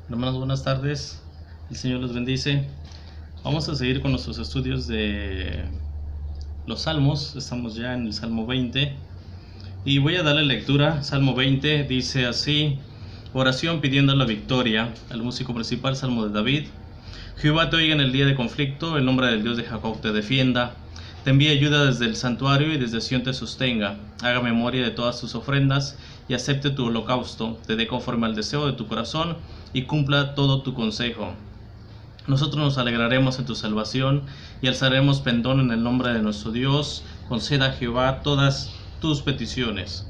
Hermanos, buenas tardes. El Señor los bendice. Vamos a seguir con nuestros estudios de los Salmos. Estamos ya en el Salmo 20. Y voy a darle lectura. Salmo 20 dice así: oración pidiendo la victoria. El músico principal, Salmo de David. Jehová te oiga en el día de conflicto, el nombre del Dios de Jacob te defienda. Te envíe ayuda desde el santuario y desde Sión te sostenga. Haga memoria de todas tus ofrendas y acepte tu holocausto. Te dé conforme al deseo de tu corazón y cumpla todo tu consejo. Nosotros nos alegraremos en tu salvación y alzaremos pendón en el nombre de nuestro Dios. Conceda a Jehová todas tus peticiones.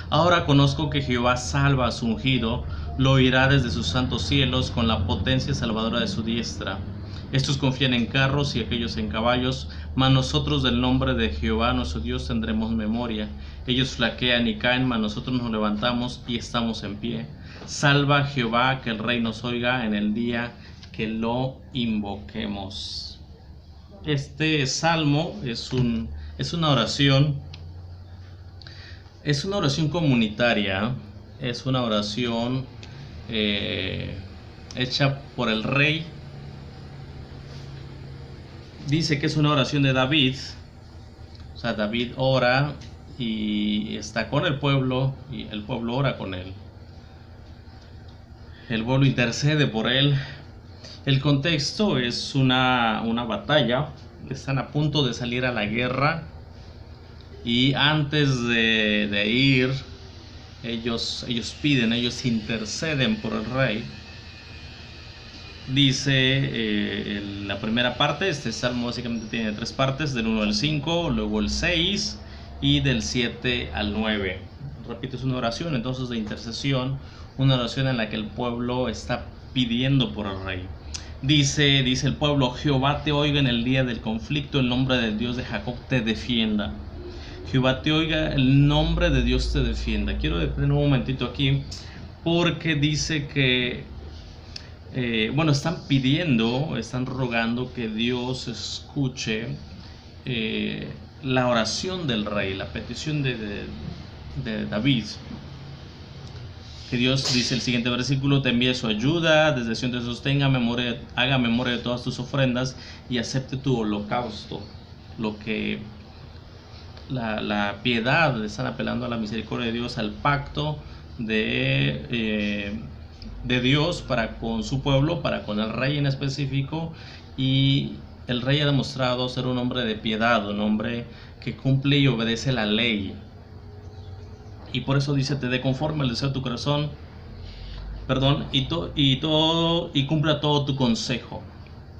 Ahora conozco que Jehová salva a su ungido, lo oirá desde sus santos cielos con la potencia salvadora de su diestra. Estos confían en carros y aquellos en caballos, mas nosotros del nombre de Jehová nuestro Dios tendremos memoria. Ellos flaquean y caen, mas nosotros nos levantamos y estamos en pie. Salva a Jehová, que el Rey nos oiga en el día que lo invoquemos. Este salmo es una oración. Es una oración comunitaria, es una oración hecha por el rey. Dice que es una oración de David, o sea, David ora y está con el pueblo y el pueblo ora con él. El pueblo intercede por él. El contexto es una batalla, están a punto de salir a la guerra. Y antes de ir, ellos interceden por el rey. Dice la primera parte, este salmo básicamente tiene 3 partes, del 1 al 5, luego el 6 y del 7 al 9. Repito, es una oración entonces de intercesión, una oración en la que el pueblo está pidiendo por el rey. Dice el pueblo: Jehová te oiga en el día del conflicto, el nombre del Dios de Jacob te defienda. Jehová te oiga, el nombre de Dios te defienda. Quiero detener un momentito aquí porque dice que están rogando que Dios escuche la oración del rey, la petición de David. Que Dios, dice el siguiente versículo, te envíe su ayuda, desde Sión te sostenga, haga memoria de todas tus ofrendas y acepte tu holocausto. Lo que la piedad, están apelando a la misericordia de Dios, al pacto de Dios para con su pueblo, para con el rey en específico. Y el rey ha demostrado ser un hombre de piedad, un hombre que cumple y obedece la ley. Y por eso dice: te dé conforme al deseo de tu corazón, y cumpla todo tu consejo.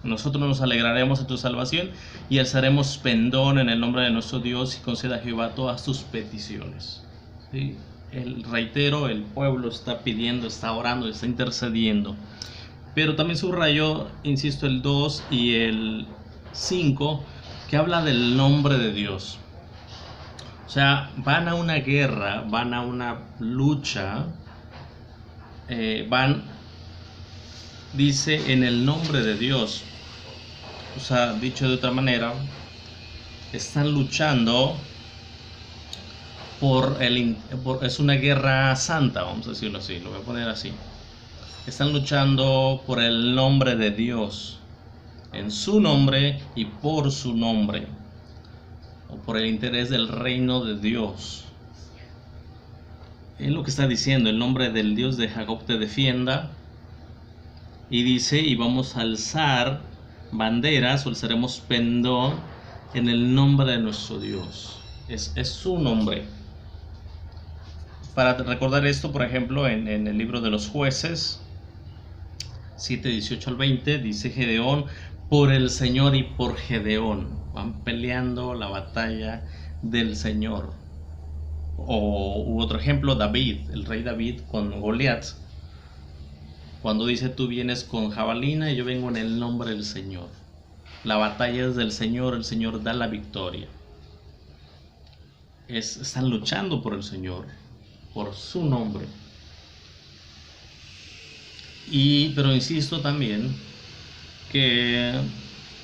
Nosotros nos alegraremos en tu salvación y alzaremos pendón en el nombre de nuestro Dios, y conceda a Jehová todas tus peticiones. ¿Sí? Reitero, el pueblo está pidiendo, está orando, está intercediendo. Pero también subrayo, insisto, el 2 y el 5, que habla del nombre de Dios. O sea, van a una guerra, van a una lucha, dice, en el nombre de Dios. O sea, dicho de otra manera, están luchando es una guerra santa, vamos a decirlo así, lo voy a poner así. Están luchando por el nombre de Dios, en su nombre y por su nombre, o por el interés del reino de Dios. Es lo que está diciendo: el nombre del Dios de Jacob te defienda. Y dice: y vamos a alzar banderas, o alzaremos pendón en el nombre de nuestro Dios. Es su nombre. Para recordar esto, por ejemplo, en el libro de los Jueces 7, 18 al 20, dice Gedeón: por el Señor y por Gedeón. Van peleando la batalla del Señor. U otro ejemplo, David, el rey David con Goliat, cuando dice: tú vienes con jabalina y yo vengo en el nombre del Señor. La batalla es del Señor, el Señor da la victoria. Están luchando por el Señor, por su nombre. Pero insisto también que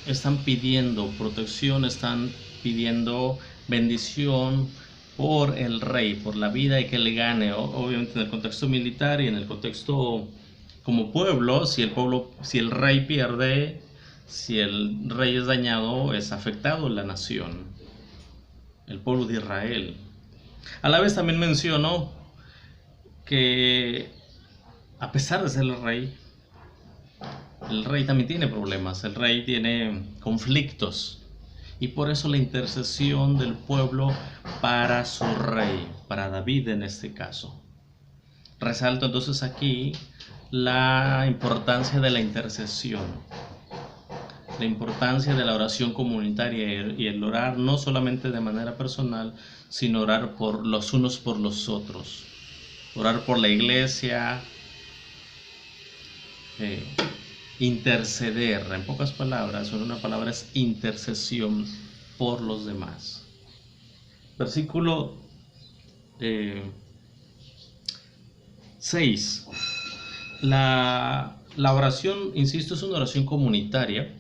están pidiendo protección, están pidiendo bendición por el rey, por la vida y que le gane, obviamente en el contexto militar y en el contexto como pueblo, si el rey pierde, si el rey es dañado, es afectado la nación, el pueblo de Israel. A la vez también mencionó que a pesar de ser el rey también tiene problemas, el rey tiene conflictos, y por eso la intercesión del pueblo para su rey, para David en este caso. Resalto entonces aquí la importancia de la intercesión, la importancia de la oración comunitaria y el orar no solamente de manera personal, sino orar por los unos por los otros, orar por la iglesia, interceder, en pocas palabras, una palabra es intercesión por los demás. Versículo 6. La oración, insisto, es una oración comunitaria.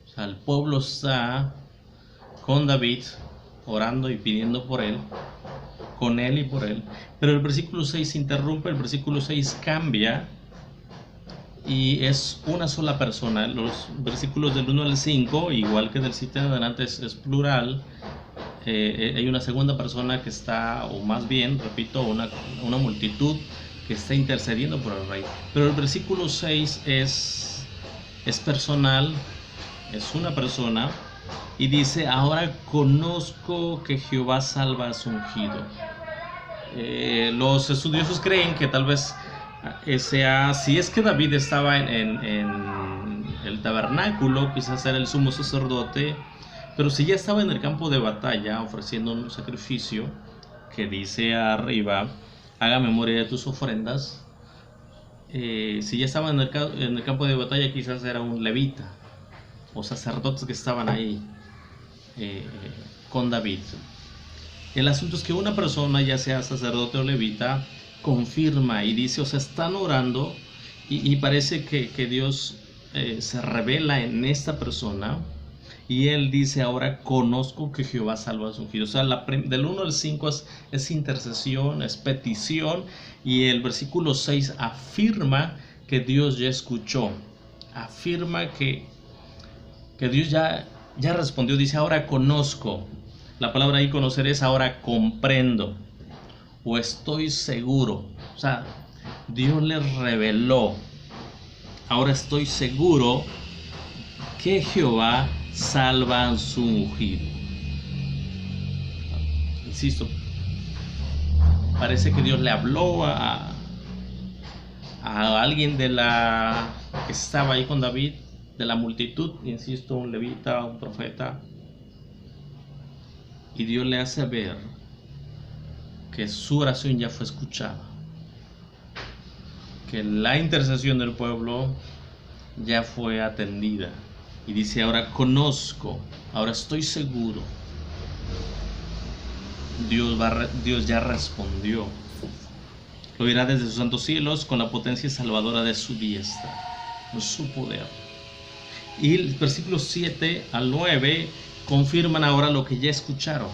O sea, el pueblo está con David orando y pidiendo por él, con él y por él. Pero el versículo 6 se interrumpe, el versículo 6 cambia y es una sola persona. Los versículos del 1 al 5, igual que del 7 en adelante, es plural. Hay una segunda persona que está, o más bien, repito, una multitud que está intercediendo por el rey. Pero el versículo 6 es personal, es una persona, y dice: ahora conozco que Jehová salva a su ungido. Los estudiosos creen que tal vez sea, si es que David estaba en el tabernáculo, quizás era el sumo sacerdote, pero si ya estaba en el campo de batalla ofreciendo un sacrificio, que dice arriba: haga memoria de tus ofrendas. Si ya estaba en el campo de batalla, quizás era un levita o sacerdotes que estaban ahí con David. El asunto es que una persona, ya sea sacerdote o levita, confirma y dice, o sea, están orando y parece que Dios se revela en esta persona, y él dice: ahora conozco que Jehová salva a su ungido. O sea, del 1 al 5 es intercesión, es petición, y el versículo 6 afirma que Dios ya escuchó, afirma que Dios ya respondió. Dice: ahora conozco. La palabra ahí conocer es ahora comprendo o estoy seguro. O sea, Dios les reveló: ahora estoy seguro que Jehová salva a su ungido. Insisto, parece que Dios le habló a alguien de la que estaba ahí con David, de la multitud, insisto, un levita, un profeta, y Dios le hace ver que su oración ya fue escuchada, que la intercesión del pueblo ya fue atendida, y dice: ahora conozco, ahora estoy seguro, Dios ya respondió. Lo dirá desde sus santos cielos con la potencia salvadora de su diestra, con su poder. Y el versículos 7 al 9 confirman ahora lo que ya escucharon.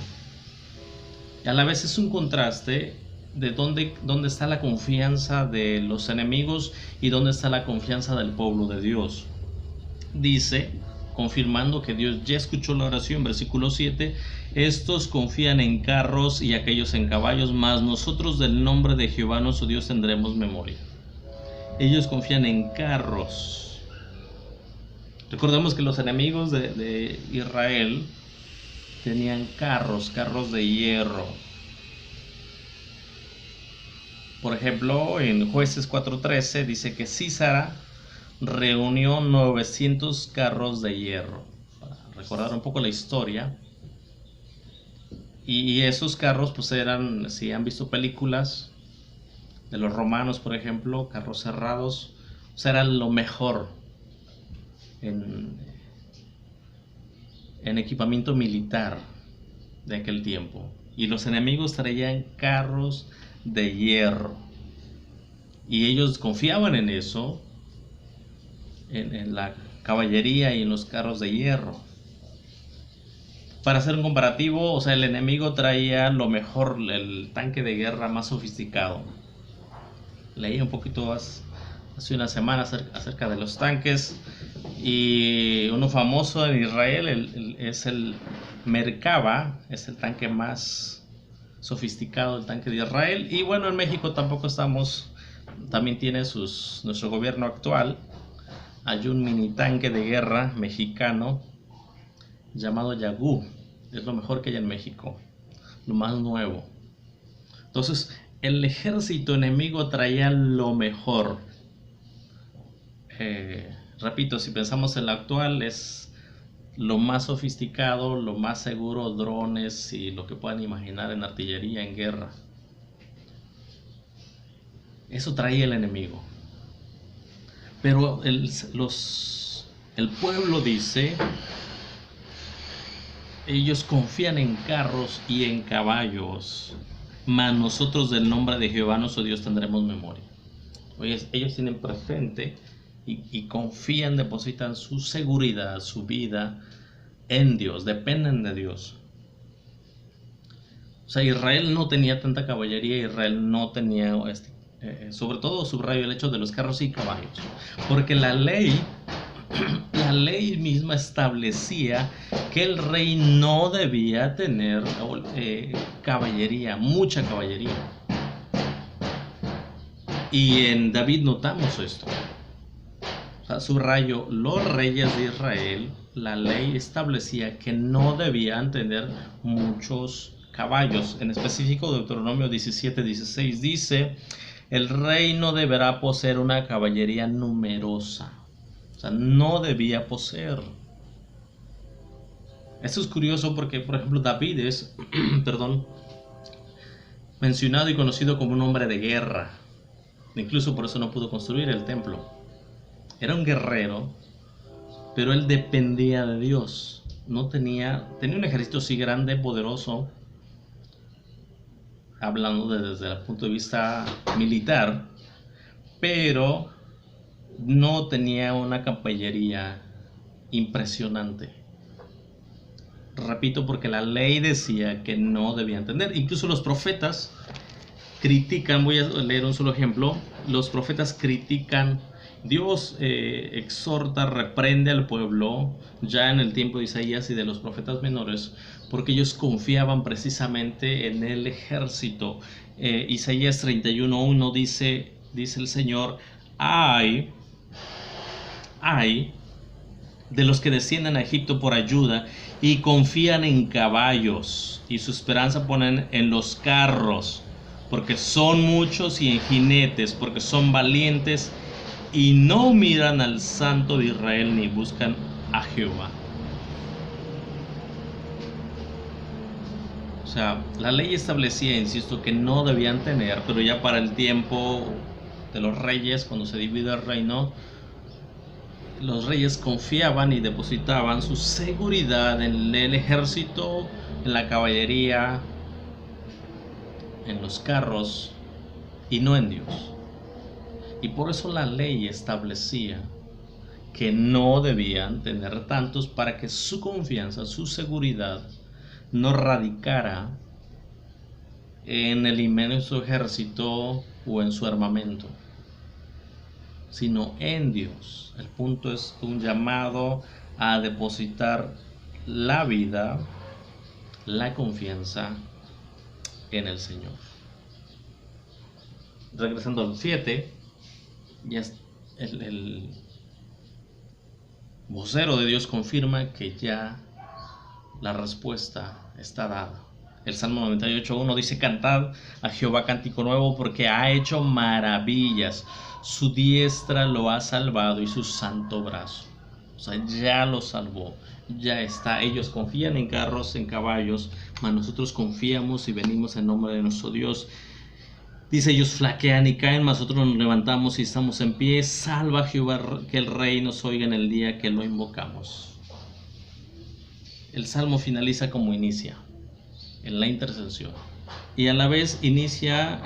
Y a la vez es un contraste de dónde está la confianza de los enemigos y dónde está la confianza del pueblo de Dios. Dice, confirmando que Dios ya escuchó la oración, versículo 7: estos confían en carros y aquellos en caballos, mas nosotros del nombre de Jehová nuestro Dios tendremos memoria. Ellos confían en carros. Recordemos que los enemigos de Israel tenían carros de hierro. Por ejemplo, en Jueces 4:13 dice que Sísara reunió 900 carros de hierro. Para recordar un poco la historia. Y esos carros pues eran, si han visto películas de los romanos, por ejemplo, carros cerrados, o sea, eran lo mejor en equipamiento militar de aquel tiempo. Y los enemigos traían carros de hierro, y ellos confiaban en eso, en la caballería y en los carros de hierro. Para hacer un comparativo, o sea, el enemigo traía lo mejor, el tanque de guerra más sofisticado. Leía un poquito hace una semana acerca de los tanques, y uno famoso en Israel es el Merkava, es el tanque más sofisticado, el tanque de Israel. Y bueno, en México también tiene nuestro gobierno actual. Hay un mini tanque de guerra mexicano llamado Yagú. Es lo mejor que hay en México, lo más nuevo. Entonces, el ejército enemigo traía lo mejor. Repito, si pensamos en la actual, es lo más sofisticado, lo más seguro, drones y lo que puedan imaginar en artillería, en guerra. Eso traía el enemigo. Pero el pueblo dice, ellos confían en carros y en caballos, mas nosotros del nombre de Jehová nuestro Dios tendremos memoria. Oye, ellos tienen presente y confían, depositan su seguridad, su vida en Dios, dependen de Dios. O sea, Israel no tenía tanta caballería, Israel no tenía, sobre todo subrayo el hecho de los carros y caballos, porque la ley misma establecía que el rey no debía tener caballería, mucha caballería. Y en David notamos esto. O sea, subrayo, los reyes de Israel, la ley establecía que no debían tener muchos caballos. En específico, Deuteronomio 17:16 dice: el rey no deberá poseer una caballería numerosa. O sea, no debía poseer. Esto es curioso porque, por ejemplo, David es mencionado y conocido como un hombre de guerra. Incluso por eso no pudo construir el templo. Era un guerrero, pero él dependía de Dios. Tenía un ejército así grande, poderoso, hablando desde el punto de vista militar, pero no tenía una caballería impresionante. Repito, porque la ley decía que no debían tener. Incluso los profetas critican, voy a leer un solo ejemplo, los profetas critican, Dios exhorta, reprende al pueblo ya en el tiempo de Isaías y de los profetas menores, porque ellos confiaban precisamente en el ejército. Isaías 31:1 dice el Señor: ay de los que descienden a Egipto por ayuda y confían en caballos, y su esperanza ponen en los carros, porque son muchos, y en jinetes, porque son valientes, y no miran al Santo de Israel ni buscan a Jehová. O sea, la ley establecía, insisto, que no debían tener, pero ya para el tiempo de los reyes, cuando se divide el reino, los reyes confiaban y depositaban su seguridad en el ejército, en la caballería, en los carros, y no en Dios. Y por eso la ley establecía que no debían tener tantos, para que su confianza, su seguridad, no radicara en el inmenso ejército o en su armamento, sino en Dios. El punto es un llamado a depositar la vida, la confianza en el Señor. Regresando al 7, ya el vocero de Dios confirma que ya la respuesta está dada. El Salmo 98:1 dice: cantad a Jehová cántico nuevo, porque ha hecho maravillas, su diestra lo ha salvado y su santo brazo. O sea, ya lo salvó, ya está. Ellos confían en carros, en caballos, mas nosotros confiamos y venimos en nombre de nuestro Dios. Dice: ellos flaquean y caen, mas nosotros nos levantamos y estamos en pie. Salva Jehová, que el Rey nos oiga en el día que lo invocamos. El Salmo finaliza como inicia, en la intercesión. Y a la vez inicia,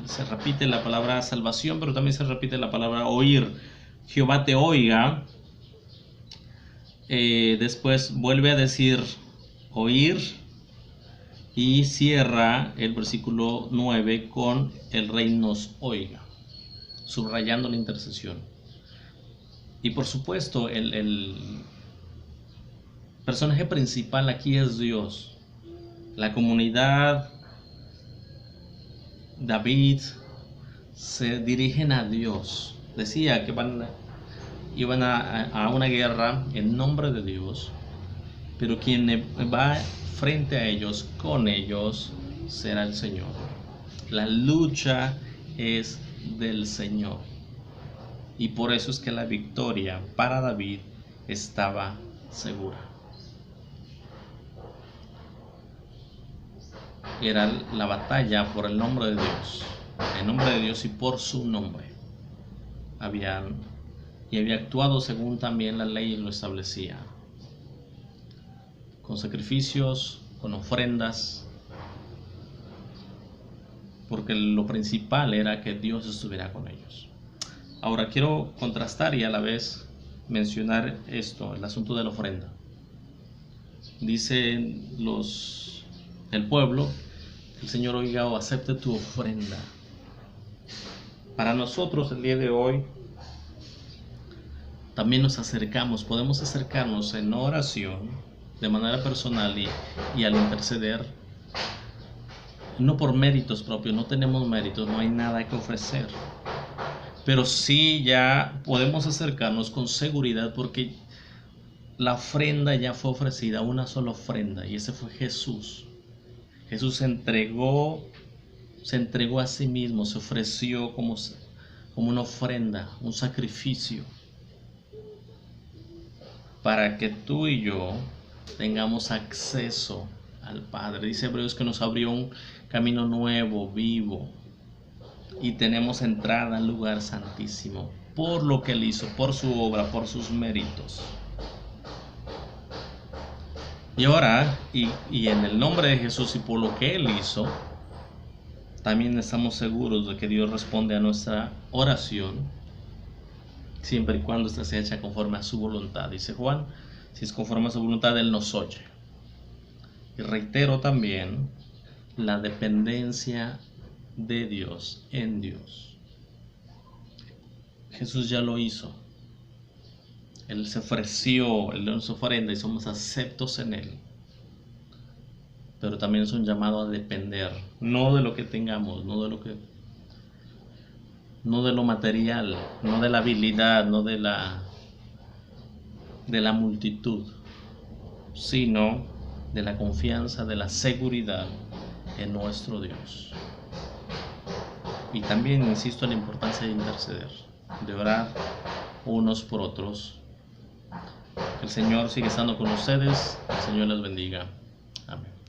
se repite la palabra salvación, pero también se repite la palabra oír. Jehová te oiga. Después vuelve a decir oír. Y cierra el versículo 9 con el Rey nos oiga. subrayando la intercesión. Y por supuesto, el personaje principal aquí es Dios. La comunidad, David, se dirigen a Dios. Decía que iban a una guerra en nombre de Dios, pero quien va frente a ellos, con ellos, será el Señor. La lucha es del Señor. Y por eso es que la victoria para David estaba segura. Era la batalla por el nombre de Dios, en nombre de Dios y por su nombre. Había actuado según también la ley lo establecía, con sacrificios, con ofrendas, porque lo principal era que Dios estuviera con ellos. Ahora quiero contrastar y a la vez mencionar esto, el asunto de la ofrenda. Dicen el pueblo, el Señor oiga o acepte tu ofrenda. Para nosotros el día de hoy también podemos acercarnos en oración de manera personal y al interceder, no por méritos propios, no tenemos méritos, no hay nada que ofrecer, pero sí ya podemos acercarnos con seguridad porque la ofrenda ya fue ofrecida, una sola ofrenda, y ese fue Jesús. Jesús se entregó a sí mismo, se ofreció como una ofrenda, un sacrificio, para que tú y yo tengamos acceso al Padre. Dice Hebreos que nos abrió un camino nuevo, vivo, y tenemos entrada al lugar santísimo por lo que Él hizo, por su obra, por sus méritos. Y ahora, y en el nombre de Jesús y por lo que Él hizo, también estamos seguros de que Dios responde a nuestra oración, siempre y cuando ésta sea hecha conforme a su voluntad. Dice Juan, si es conforme a su voluntad, Él nos oye. Y reitero también la dependencia de Dios en Dios. Jesús ya lo hizo. Él se ofreció, Él nos ofrenda y somos aceptos en Él. Pero también es un llamado a depender, no de lo que tengamos, no de lo material, no de la habilidad, no de la multitud, sino de la confianza, de la seguridad en nuestro Dios. Y también insisto en la importancia de interceder, de orar unos por otros. El Señor sigue estando con ustedes. El Señor les bendiga. Amén.